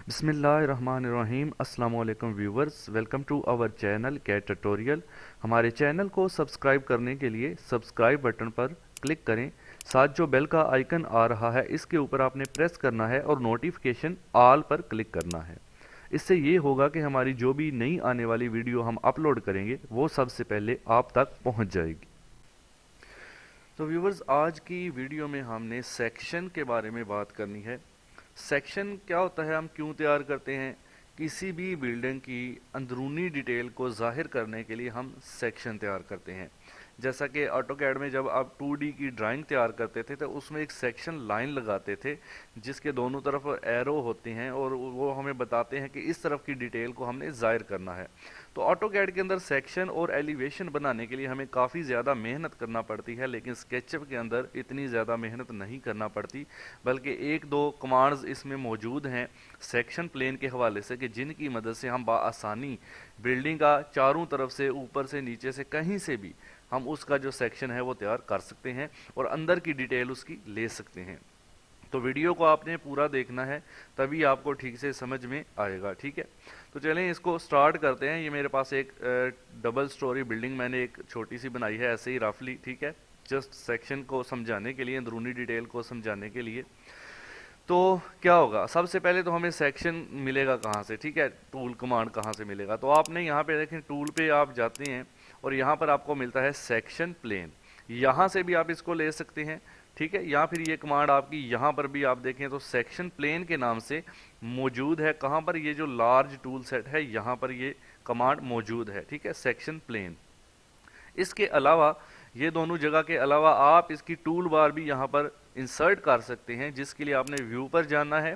बिस्मिल्लाहिर्रहमानिर्रहीम। अस्सलाम वालेकुम viewers, welcome to our channel cat tutorial. हमारे चैनल को सब्सक्राइब करने के लिए सब्सक्राइब बटन पर क्लिक करें। साथ जो बेल का आइकन आ रहा है इसके ऊपर आपने प्रेस करना है और नोटिफिकेशन ऑल पर क्लिक करना है। इससे ये होगा कि हमारी जो भी नई आने वाली वीडियो हम अपलोड करेंगे वो सबसे पहले आप तक पहुंच जाएगी। तो व्यूवर्स, आज की वीडियो में हमने सेक्शन के बारे में बात करनी है। सेक्शन क्या होता है, हम क्यों तैयार करते हैं? किसी भी बिल्डिंग की अंदरूनी डिटेल को जाहिर करने के लिए हम सेक्शन तैयार करते हैं। जैसा कि ऑटोकैड में जब आप 2D की ड्राइंग तैयार करते थे तो उसमें एक सेक्शन लाइन लगाते थे जिसके दोनों तरफ एरो होते हैं और वो हमें बताते हैं कि इस तरफ की डिटेल को हमने जाहिर करना है। तो ऑटोकैड के अंदर सेक्शन और एलिवेशन बनाने के लिए हमें काफ़ी ज़्यादा मेहनत करना पड़ती है, लेकिन स्केचअप के अंदर इतनी ज़्यादा मेहनत नहीं करना पड़ती, बल्कि एक दो कमांड्स इसमें मौजूद हैं सेक्शन प्लेन के हवाले से कि जिनकी मदद से हम बआसानी बिल्डिंग का चारों तरफ से, ऊपर से, नीचे से, कहीं से भी हम उसका जो सेक्शन है वो तैयार कर सकते हैं और अंदर की डिटेल उसकी ले सकते हैं। तो वीडियो को आपने पूरा देखना है, तभी आपको ठीक से समझ में आएगा। ठीक है, तो चलें इसको स्टार्ट करते हैं। ये मेरे पास एक डबल स्टोरी बिल्डिंग मैंने एक छोटी सी बनाई है, ऐसे ही रफली। ठीक है, जस्ट सेक्शन को समझाने के लिए, अंदरूनी डिटेल को समझाने के लिए। तो क्या होगा, सबसे पहले तो हमें सेक्शन मिलेगा कहाँ से? ठीक है, टूल कमांड कहाँ से मिलेगा? तो आपने यहाँ पे देखें, टूल पे आप जाते हैं और यहाँ पर आपको मिलता है सेक्शन प्लेन। यहाँ से भी आप इसको ले सकते हैं, ठीक है, या फिर ये कमांड आपकी यहाँ पर भी आप देखें तो सेक्शन प्लेन के नाम से मौजूद है। कहाँ पर? ये जो लार्ज टूल सेट है यहाँ पर ये कमांड मौजूद है। ठीक है, सेक्शन प्लेन। इसके अलावा ये दोनों जगह के अलावा आप इसकी टूल बार भी यहाँ पर इंसर्ट कर सकते हैं, जिसके लिए आपने व्यू पर जाना है,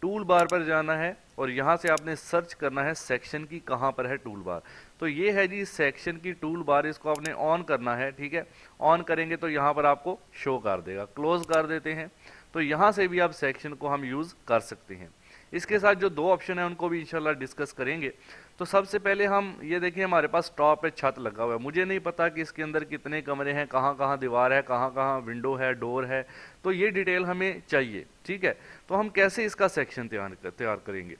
टूल बार पर जाना है और यहाँ से आपने सर्च करना है सेक्शन की कहाँ पर है टूल बार। तो ये है जी सेक्शन की टूल बार, इसको आपने ऑन करना है। ठीक है, ऑन करेंगे तो यहाँ पर आपको शो कर देगा। क्लोज कर देते हैं तो यहाँ से भी आप सेक्शन को हम यूज़ कर सकते हैं। इसके साथ जो दो ऑप्शन है उनको भी इंशाल्लाह डिस्कस करेंगे। तो सबसे पहले हम ये देखिए, हमारे पास टॉप पे छत लगा हुआ है। मुझे नहीं पता कि इसके अंदर कितने कमरे हैं, कहाँ कहाँ दीवार है, कहाँ कहाँ विंडो है, डोर है, तो ये डिटेल हमें चाहिए। ठीक है, तो हम कैसे इसका सेक्शन तैयार करेंगे?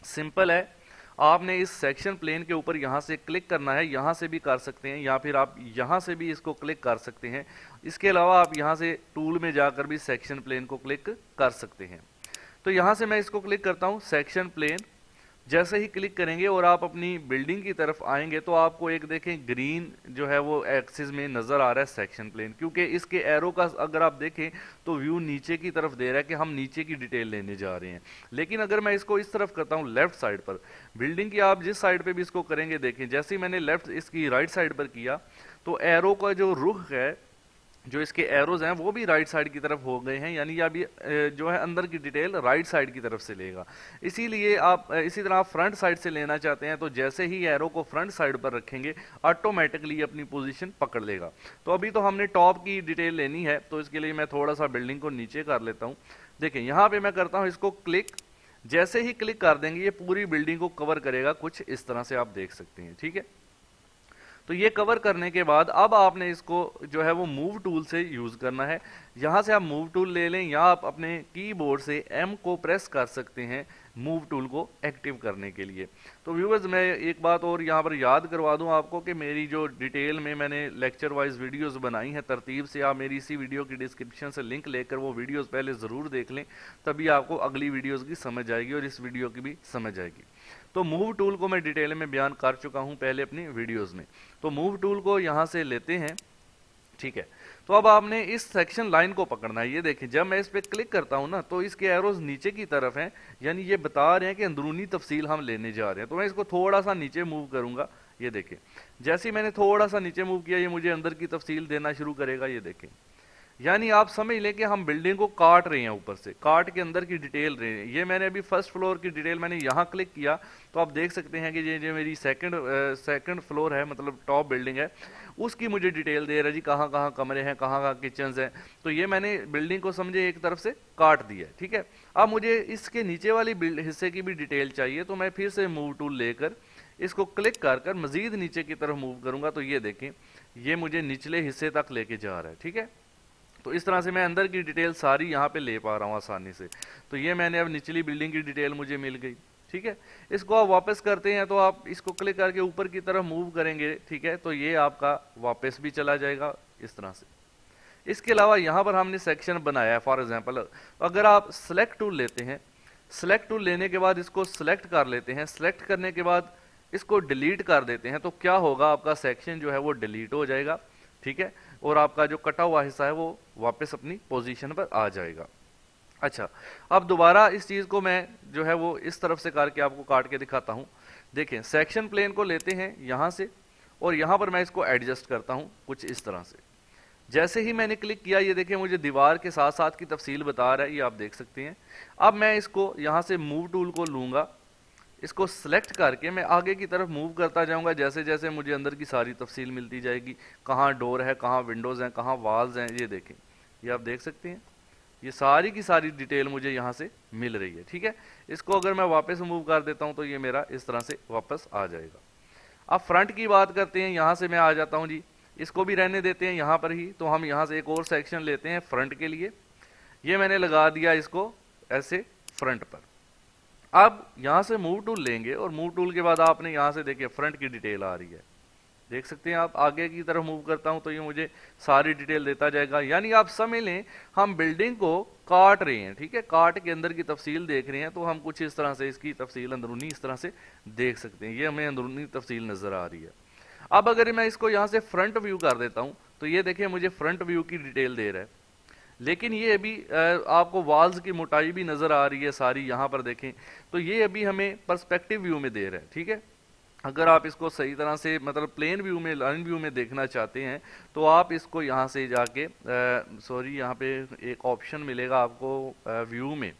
सिंपल है, आपने इस सेक्शन प्लेन के ऊपर यहाँ से क्लिक करना है। यहाँ से भी कर सकते हैं या फिर आप यहाँ से भी इसको क्लिक कर सकते हैं। इसके अलावा आप यहाँ से टूल में जाकर भी सेक्शन प्लेन को क्लिक कर सकते हैं। तो यहाँ से मैं इसको क्लिक करता हूँ सेक्शन प्लेन। जैसे ही क्लिक करेंगे और आप अपनी बिल्डिंग की तरफ आएंगे तो आपको एक देखें ग्रीन जो है वो एक्सिस में नज़र आ रहा है सेक्शन प्लेन, क्योंकि इसके एरो का अगर आप देखें तो व्यू नीचे की तरफ दे रहा है कि हम नीचे की डिटेल लेने जा रहे हैं। लेकिन अगर मैं इसको इस तरफ करता हूँ लेफ्ट साइड पर, बिल्डिंग की आप जिस साइड पर भी इसको करेंगे, देखें जैसे ही मैंने लेफ्ट इसकी राइट साइड पर किया तो एरो का जो रुख है, जो इसके एरोज हैं वो भी राइट साइड की तरफ हो गए हैं, यानी अभी जो है अंदर की डिटेल राइट साइड की तरफ से लेगा। इसीलिए आप इसी तरह आप फ्रंट साइड से लेना चाहते हैं तो जैसे ही एरो को फ्रंट साइड पर रखेंगे ऑटोमेटिकली अपनी पोजीशन पकड़ लेगा। तो अभी तो हमने टॉप की डिटेल लेनी है, तो इसके लिए मैं थोड़ा सा बिल्डिंग को नीचे कर लेता हूँ। देखिए यहाँ पे मैं करता हूँ इसको क्लिक। जैसे ही क्लिक कर देंगे ये पूरी बिल्डिंग को कवर करेगा, कुछ इस तरह से आप देख सकते हैं। ठीक है, तो ये कवर करने के बाद अब आपने इसको जो है वो मूव टूल से यूज़ करना है। यहाँ से आप मूव टूल ले लें या आप अपने कीबोर्ड से एम को प्रेस कर सकते हैं मूव टूल को एक्टिव करने के लिए। तो व्यूअर्स, मैं एक बात और यहाँ पर याद करवा दूँ आपको कि मेरी जो डिटेल में मैंने लेक्चर वाइज वीडियोस बनाई हैं तरतीब से, आप मेरी इसी वीडियो की डिस्क्रिप्शन से लिंक लेकर वो वीडियोस पहले ज़रूर देख लें, तभी आपको अगली वीडियोस की समझ आएगी और इस वीडियो की भी समझ आएगी। तो मूव टूल को मैं डिटेल में बयान कर चुका हूँ पहले अपनी वीडियोस में। तो मूव टूल को यहाँ से लेते हैं। ठीक है, तो अब आपने इस सेक्शन लाइन को पकड़ना है। ये देखें, जब मैं इस पर क्लिक करता हूं ना तो इसके एरोज नीचे की तरफ हैं, यानी ये बता रहे हैं कि अंदरूनी तफसील हम लेने जा रहे हैं। तो मैं इसको थोड़ा सा नीचे मूव करूंगा। ये देखें, जैसे ही मैंने थोड़ा सा नीचे मूव किया ये मुझे अंदर की तफसील देना शुरू करेगा। ये देखें, यानी आप समझ लें कि हम बिल्डिंग को काट रहे हैं, ऊपर से काट के अंदर की डिटेल रहे हैं। ये मैंने अभी फर्स्ट फ्लोर की डिटेल मैंने यहाँ क्लिक किया तो आप देख सकते हैं कि ये जो मेरी सेकंड फ्लोर है, मतलब टॉप बिल्डिंग है, उसकी मुझे डिटेल दे रहा है जी, कहाँ कहाँ कमरे हैं, कहाँ कहाँ किचन्स हैं। तो ये मैंने बिल्डिंग को समझे एक तरफ से काट दिया। ठीक है, अब मुझे इसके नीचे वाली हिस्से की भी डिटेल चाहिए, तो मैं फिर से मूव टूल लेकर इसको क्लिक कर कर मजीद नीचे की तरफ मूव करूंगा। तो ये देखें, ये मुझे निचले हिस्से तक लेके जा रहा है। ठीक है, तो इस तरह से मैं अंदर की डिटेल सारी यहाँ पे ले पा रहा हूँ आसानी से। तो ये मैंने अब निचली बिल्डिंग की डिटेल मुझे मिल गई, ठीक है। इसको आप वापस करते हैं तो आप इसको क्लिक करके ऊपर की तरफ मूव करेंगे, ठीक है, तो ये आपका वापस भी चला जाएगा इस तरह से। इसके अलावा यहाँ पर हमने सेक्शन बनाया है। फॉर एग्जांपल अगर आप सेलेक्ट टूल लेते हैं, सेलेक्ट टूल लेने के बाद इसको सेलेक्ट कर लेते हैं, सेलेक्ट करने के बाद इसको डिलीट कर देते हैं, तो क्या होगा, आपका सेक्शन जो है वो डिलीट हो जाएगा, ठीक है, और आपका जो कटा हुआ हिस्सा है वो वापस अपनी पोजीशन पर आ जाएगा। अच्छा, अब दोबारा इस चीज को मैं जो है वो इस तरफ से करके आपको काट के दिखाता हूं। देखें, सेक्शन प्लेन को लेते हैं यहां से और यहां पर मैं इसको एडजस्ट करता हूं कुछ इस तरह से। जैसे ही मैंने क्लिक किया, ये देखें मुझे दीवार के साथ साथ की तफसील बता रहा है, ये आप देख सकते हैं। अब मैं इसको यहां से मूव टूल को लूंगा, इसको सिलेक्ट करके मैं आगे की तरफ मूव करता जाऊंगा, जैसे जैसे मुझे अंदर की सारी तफसील मिलती जाएगी, कहाँ डोर है, कहाँ विंडोज हैं, कहाँ वॉल्स हैं, ये देखें, ये आप देख सकते हैं, ये सारी की सारी डिटेल मुझे यहाँ से मिल रही है, ठीक है। इसको अगर मैं वापस मूव कर देता हूँ तो ये मेरा इस तरह से वापस आ जाएगा। अब फ्रंट की बात करते हैं, यहाँ से मैं आ जाता हूँ जी, इसको भी रहने देते हैं यहाँ पर ही। तो हम यहाँ से एक और सेक्शन लेते हैं फ्रंट के लिए, ये मैंने लगा दिया इसको ऐसे फ्रंट पर। अब यहाँ से मूव टूल लेंगे और मूव टूल के बाद आपने यहाँ से देखिए फ्रंट की डिटेल आ रही है, देख सकते हैं आप। आगे की तरफ मूव करता हूं तो ये मुझे सारी डिटेल देता जाएगा। यानी आप समझ लें हम बिल्डिंग को काट रहे हैं, ठीक है, काट के अंदर की तफसील देख रहे हैं, तो हम कुछ इस तरह से इसकी तफसील अंदरूनी इस तरह से देख सकते हैं। ये हमें अंदरूनी तफसील नजर आ रही है। अब अगर मैं इसको यहाँ से फ्रंट व्यू कर देता हूं तो ये देखिए मुझे फ्रंट व्यू की डिटेल दे रहा है, लेकिन ये अभी आपको वॉल्स की मोटाई भी नजर आ रही है सारी, यहाँ पर देखें तो ये अभी हमें पर्सपेक्टिव व्यू में दे रहा है, ठीक है। अगर आप इसको सही तरह से मतलब प्लेन व्यू में, लाइन व्यू में देखना चाहते हैं तो आप इसको यहाँ से जाके सॉरी यहाँ पे एक ऑप्शन मिलेगा आपको व्यू में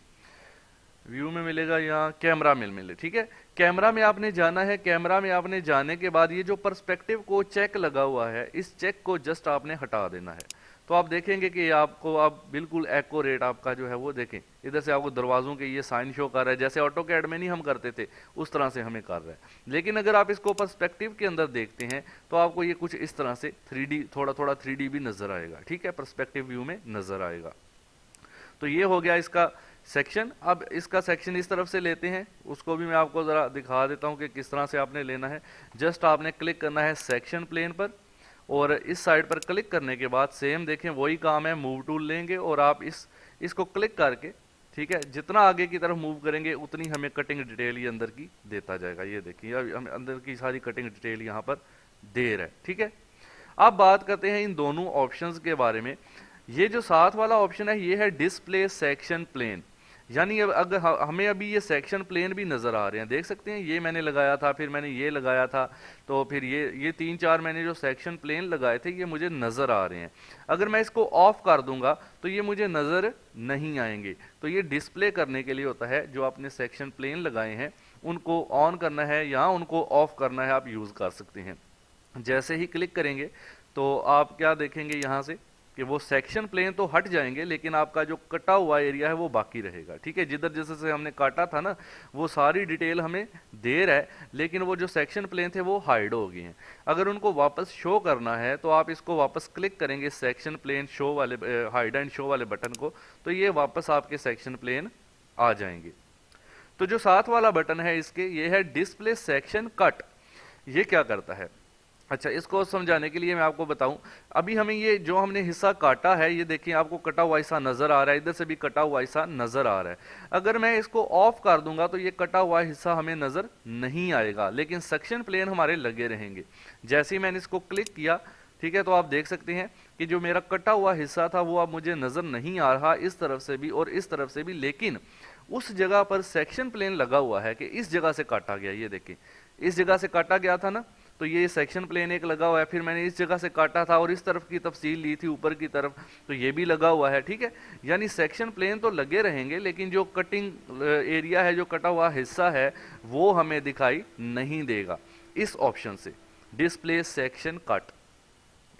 मिलेगा, यहाँ कैमरा में मिले, ठीक है। कैमरा में आपने जाना है, कैमरा में आपने जाने के बाद ये जो पर्सपेक्टिव को चेक लगा हुआ है, इस चेक को जस्ट आपने हटा देना है। तो आप देखेंगे कि आपको अब बिल्कुल एक्यूरेट आपका जो है वो देखें, इधर से आपको दरवाजों के ये साइन शो कर रहा है, जैसे ऑटो कैड में नहीं हम करते थे उस तरह से हमें कर रहा है। लेकिन अगर आप इसको पर्सपेक्टिव के अंदर देखते हैं तो आपको ये कुछ इस तरह से 3D, थोड़ा थोड़ा 3D भी नजर आएगा, ठीक है, पर्सपेक्टिव व्यू में नजर आएगा। तो ये हो गया इसका सेक्शन। अब इसका सेक्शन इस तरफ से लेते हैं, उसको भी मैं आपको जरा दिखा देता हूँ कि किस तरह से आपने लेना है। जस्ट आपने क्लिक करना है सेक्शन प्लेन पर और इस साइड पर क्लिक करने के बाद सेम देखें वही काम है, मूव टूल लेंगे और आप इसको क्लिक करके, ठीक है, जितना आगे की तरफ मूव करेंगे उतनी हमें कटिंग डिटेल ये अंदर की देता जाएगा। ये देखिए हम अंदर की सारी कटिंग डिटेल यहाँ पर दे रहा है, ठीक है। अब बात करते हैं इन दोनों ऑप्शंस के बारे में। ये जो साथ वाला ऑप्शन है ये है डिस्प्ले सेक्शन प्लेन, यानी अगर हमें अभी ये सेक्शन प्लेन भी नजर आ रहे हैं, देख सकते हैं, ये मैंने लगाया था, फिर मैंने ये लगाया था, तो फिर ये 3-4 मैंने जो सेक्शन प्लेन लगाए थे ये मुझे नजर आ रहे हैं। अगर मैं इसको ऑफ कर दूंगा तो ये मुझे नजर नहीं आएंगे। तो ये डिस्प्ले करने के लिए होता है, जो आपने सेक्शन प्लेन लगाए हैं उनको ऑन करना है या उनको ऑफ करना है, आप यूज कर सकते हैं। जैसे ही क्लिक करेंगे तो आप क्या देखेंगे यहाँ से कि वो सेक्शन प्लेन तो हट जाएंगे, लेकिन आपका जो कटा हुआ एरिया है वो बाकी रहेगा, ठीक है। जिधर जैसे से हमने काटा था ना वो सारी डिटेल हमें दे रहा है, लेकिन वो जो सेक्शन प्लेन थे वो हाइड हो गए हैं। अगर उनको वापस शो करना है तो आप इसको वापस क्लिक करेंगे सेक्शन प्लेन शो वाले हाइड एंड शो वाले बटन को, तो ये वापस आपके सेक्शन प्लेन आ जाएंगे। तो जो साथ वाला बटन है इसके, ये है डिस्प्ले सेक्शन कट। ये क्या करता है, अच्छा, इसको समझाने के लिए मैं आपको बताऊं। अभी हमें ये जो हमने हिस्सा काटा है, ये देखिए आपको कटा हुआ हिस्सा नजर आ रहा है, इधर से भी कटा हुआ हिस्सा नजर आ रहा है। अगर मैं इसको ऑफ कर दूंगा तो ये कटा हुआ हिस्सा हमें नजर नहीं आएगा, लेकिन सेक्शन प्लेन हमारे लगे रहेंगे। जैसे ही मैंने इसको क्लिक किया, ठीक है, तो आप देख सकते हैं कि जो मेरा कटा हुआ हिस्सा था वो अब मुझे नजर नहीं आ रहा, इस तरफ से भी और इस तरफ से भी, लेकिन उस जगह पर सेक्शन प्लेन लगा हुआ है कि इस जगह से काटा गया। ये देखिए इस जगह से काटा गया था ना, तो ये सेक्शन प्लेन एक लगा हुआ है, फिर मैंने इस जगह से काटा था और इस तरफ की तफसील ली थी ऊपर की तरफ, तो ये भी लगा हुआ है, ठीक है। यानी सेक्शन प्लेन तो लगे रहेंगे, लेकिन जो कटिंग एरिया है, जो कटा हुआ हिस्सा है, वो हमें दिखाई नहीं देगा इस ऑप्शन से, डिस्प्ले सेक्शन कट।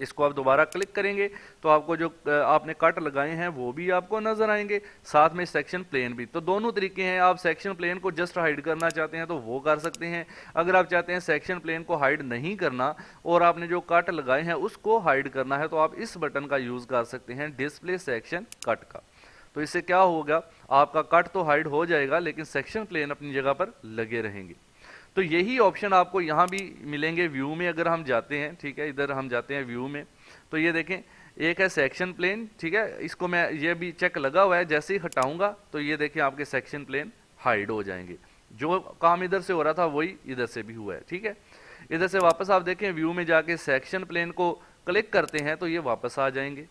इसको आप दोबारा क्लिक करेंगे तो आपको जो आपने कट लगाए हैं वो भी आपको नजर आएंगे, साथ में सेक्शन प्लेन भी। तो दोनों तरीके हैं, आप सेक्शन प्लेन को जस्ट हाइड करना चाहते हैं तो वो कर सकते हैं, अगर आप चाहते हैं सेक्शन प्लेन को हाइड नहीं करना और आपने जो कट लगाए हैं उसको हाइड करना है तो आप इस बटन का यूज कर सकते हैं, डिस्प्ले सेक्शन कट का। तो इससे क्या होगा, आपका कट तो हाइड हो जाएगा लेकिन सेक्शन प्लेन अपनी जगह पर लगे रहेंगे। तो यही ऑप्शन आपको यहाँ भी मिलेंगे व्यू में, अगर हम जाते हैं, ठीक है, इधर हम जाते हैं व्यू में, तो ये देखें एक है सेक्शन प्लेन, ठीक है, इसको मैं, ये भी चेक लगा हुआ है, जैसे ही हटाऊंगा तो ये देखिए आपके सेक्शन प्लेन हाइड हो जाएंगे। जो काम इधर से हो रहा था वही इधर से भी हुआ है, ठीक है। इधर से वापस आप देखें व्यू में जाके सेक्शन प्लेन को क्लिक करते हैं तो ये वापस आ जाएंगे।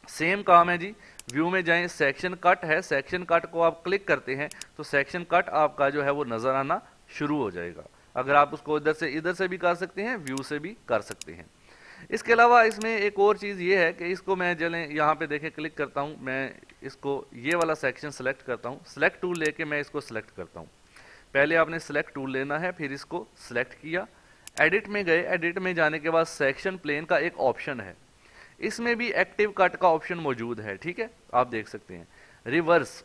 सेम काम है जी, व्यू में जाएं, सेक्शन कट है, सेक्शन कट को आप क्लिक करते हैं तो सेक्शन कट आपका जो है वो नजर आना शुरू हो जाएगा। अगर आप उसको इधर से भी कर सकते हैं, व्यू से भी कर सकते हैं। इसके अलावा इसमें एक और चीज़ ये है कि इसको मैं चलें यहाँ पे देखें क्लिक करता हूँ, मैं इसको ये वाला सेक्शन सेलेक्ट करता हूँ, सेलेक्ट टूल लेके मैं इसको सेलेक्ट करता हूँ। पहले आपने सेलेक्ट टूल लेना है, फिर इसको सेलेक्ट किया, एडिट में गए, एडिट में जाने के बाद सेक्शन प्लेन का एक ऑप्शन है, इसमें भी एक्टिव कट का ऑप्शन मौजूद है, ठीक है, आप देख सकते हैं। रिवर्स,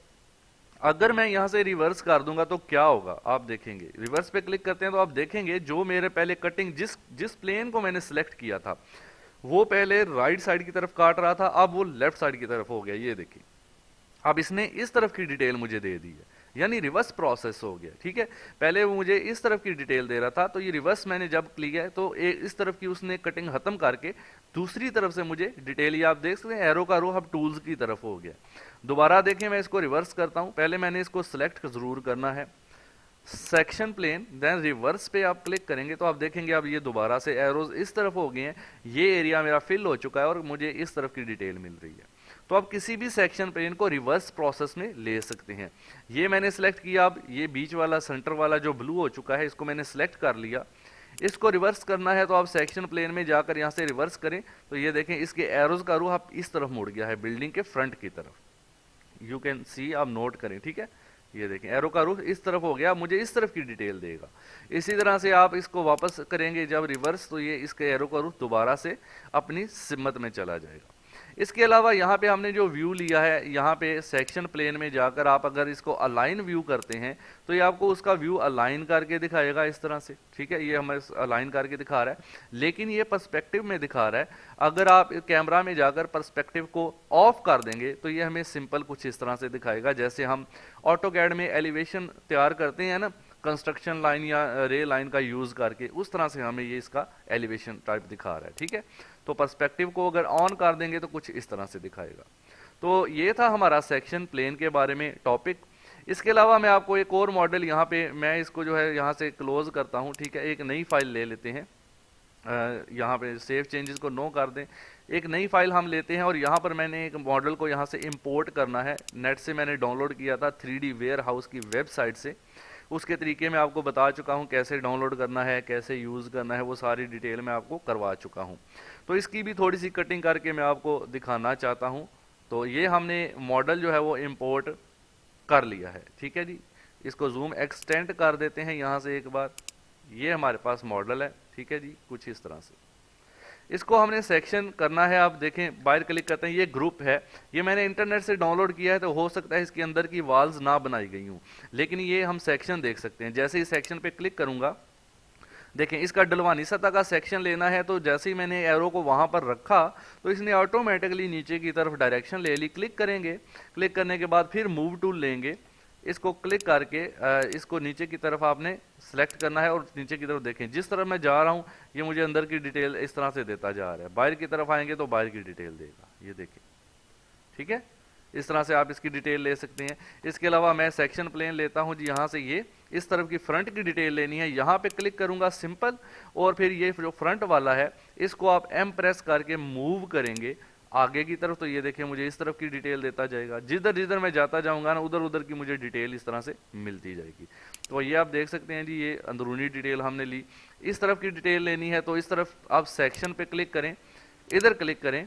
अगर मैं यहां से रिवर्स कर दूंगा तो क्या होगा आप देखेंगे, रिवर्स पे क्लिक करते हैं तो आप देखेंगे जो मेरे पहले कटिंग जिस प्लेन को मैंने सिलेक्ट किया था वो पहले राइट साइड की तरफ काट रहा था, अब वो लेफ्ट साइड की तरफ हो गया, ये देखिए। अब इसने इस तरफ की डिटेल मुझे दे दी है, यानी रिवर्स प्रोसेस हो गया, ठीक है। पहले वो मुझे इस तरफ की डिटेल दे रहा था, तो ये रिवर्स मैंने जब किया तो इस तरफ की उसने कटिंग खत्म करके दूसरी तरफ से मुझे डिटेल, ये आप देख सकते हैं एरो का रो अब टूल्स की तरफ हो गया। दोबारा देखें, मैं इसको रिवर्स करता हूं, पहले मैंने इसको सिलेक्ट जरूर करना है, सेक्शन प्लेन, देन रिवर्स पे आप क्लिक करेंगे तो आप देखेंगे अब ये दोबारा से एरोज इस तरफ हो गए हैं, ये एरिया मेरा फिल हो चुका है और मुझे इस तरफ की डिटेल मिल रही है। तो आप किसी भी सेक्शन प्लेन को रिवर्स प्रोसेस में ले सकते हैं। ये मैंने सिलेक्ट किया, अब ये बीच वाला सेंटर वाला जो ब्लू हो चुका है इसको मैंने सिलेक्ट कर लिया, इसको रिवर्स करना है तो आप सेक्शन प्लेन में जाकर यहाँ से रिवर्स करें तो ये देखें इसके एरोज का रुख अब इस तरफ मुड़ गया है, बिल्डिंग के फ्रंट की तरफ, यू कैन सी, आप नोट करें, ठीक है। ये देखें एरो का रुख इस तरफ हो गया, मुझे इस तरफ की डिटेल देगा। इसी तरह से आप इसको वापस करेंगे जब रिवर्स, तो ये इसके एरो का रुख दोबारा से अपनी सिमत में चला जाएगा। इसके अलावा यहाँ पे हमने जो व्यू लिया है, यहाँ पे सेक्शन प्लेन में जाकर आप अगर इसको अलाइन व्यू करते हैं तो ये आपको उसका व्यू अलाइन करके दिखाएगा इस तरह से, ठीक है। ये हमें अलाइन करके दिखा रहा है, लेकिन ये पर्सपेक्टिव में दिखा रहा है। अगर आप कैमरा में जाकर पर्सपेक्टिव को ऑफ कर देंगे तो ये हमें सिंपल कुछ इस तरह से दिखाएगा, जैसे हम ऑटोकैड में एलिवेशन तैयार करते हैं ना, कंस्ट्रक्शन लाइन या रे लाइन का यूज करके, उस तरह से हमें ये इसका एलिवेशन टाइप दिखा रहा है, ठीक है। तो पर्सपेक्टिव को अगर ऑन कर देंगे तो कुछ इस तरह से दिखाएगा। तो ये था हमारा सेक्शन प्लेन के बारे में टॉपिक। इसके अलावा मैं आपको एक और मॉडल यहाँ पे, मैं इसको जो है यहाँ से क्लोज करता हूँ, ठीक है। एक नई फाइल ले लेते हैं, यहाँ पे सेव चेंजेस को नो कर दें, एक नई फाइल हम लेते हैं और यहाँ पर मैंने एक मॉडल को यहाँ से इंपोर्ट करना है, नेट से मैंने डाउनलोड किया था 3D वेयरहाउस की वेबसाइट से। उसके तरीके मैं आपको बता चुका हूँ, कैसे डाउनलोड करना है, कैसे यूज़ करना है, वो सारी डिटेल मैं आपको करवा चुका हूँ। तो इसकी भी थोड़ी सी कटिंग करके मैं आपको दिखाना चाहता हूँ। तो ये हमने मॉडल जो है वो इंपोर्ट कर लिया है, ठीक है जी। इसको जूम एक्सटेंड कर देते हैं यहाँ से एक बार, ये हमारे पास मॉडल है, ठीक है जी, कुछ इस तरह से। इसको हमने सेक्शन करना है, आप देखें बाहर क्लिक करते हैं, ये ग्रुप है, ये मैंने इंटरनेट से डाउनलोड किया है, तो हो सकता है इसके अंदर की वॉल्स ना बनाई गई हूँ, लेकिन ये हम सेक्शन देख सकते हैं। जैसे ही सेक्शन पे क्लिक करूंगा, देखें इसका डलवानी सतह का सेक्शन लेना है, तो जैसे ही मैंने एरो को वहां पर रखा तो इसने ऑटोमेटिकली नीचे की तरफ डायरेक्शन ले ली। क्लिक करेंगे, क्लिक करने के बाद फिर मूव टूल लेंगे, इसको क्लिक करके इसको नीचे की तरफ आपने सेलेक्ट करना है और नीचे की तरफ देखें जिस तरफ मैं जा रहा हूं ये मुझे अंदर की डिटेल इस तरह से देता जा रहा है, बाहर की तरफ आएंगे तो बाहर की डिटेल देगा, ये देखें, ठीक है। इस तरह से आप इसकी डिटेल ले सकते हैं। इसके अलावा मैं सेक्शन प्लेन लेता हूं जी, यहाँ से ये इस तरफ की फ्रंट की डिटेल लेनी है, यहाँ पे क्लिक करूंगा सिंपल, और फिर ये जो फ्रंट वाला है इसको आप एम प्रेस करके मूव करेंगे आगे की तरफ, तो ये देखिए मुझे इस तरफ की डिटेल देता जाएगा। जिधर जिधर मैं जाता जाऊंगा ना उधर उधर की मुझे डिटेल इस तरह से मिलती जाएगी। तो ये आप देख सकते हैं जी, ये अंदरूनी डिटेल हमने ली। इस तरफ की डिटेल लेनी है तो इस तरफ आप सेक्शन पे क्लिक करें, इधर क्लिक करें,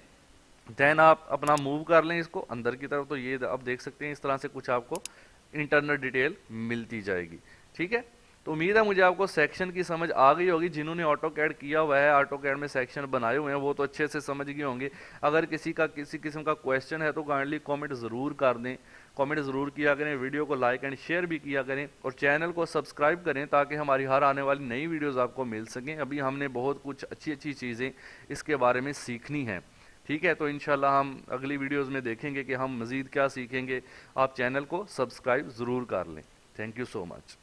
देन आप अपना मूव कर लें इसको अंदर की तरफ, तो ये आप देख सकते हैं इस तरह से कुछ आपको इंटरनल डिटेल मिलती जाएगी, ठीक है। तो उम्मीद है मुझे आपको सेक्शन की समझ आ गई होगी। जिन्होंने ऑटोकैड किया हुआ है, ऑटोकैड में सेक्शन बनाए हुए हैं, वो तो अच्छे से समझ गए होंगे। अगर किसी किस्म का क्वेश्चन है तो काइंडली कमेंट ज़रूर कर दें, कमेंट ज़रूर किया करें, वीडियो को लाइक एंड शेयर भी किया करें और चैनल को सब्सक्राइब करें ताकि हमारी हर आने वाली नई वीडियोज़ आपको मिल सकें। अभी हमने बहुत कुछ अच्छी अच्छी चीज़ें इसके बारे में सीखनी है। ठीक है, तो इंशाल्लाह हम अगली वीडियोज़ में देखेंगे कि हम मज़ीद क्या सीखेंगे। आप चैनल को सब्सक्राइब ज़रूर कर लें। Thank you so much.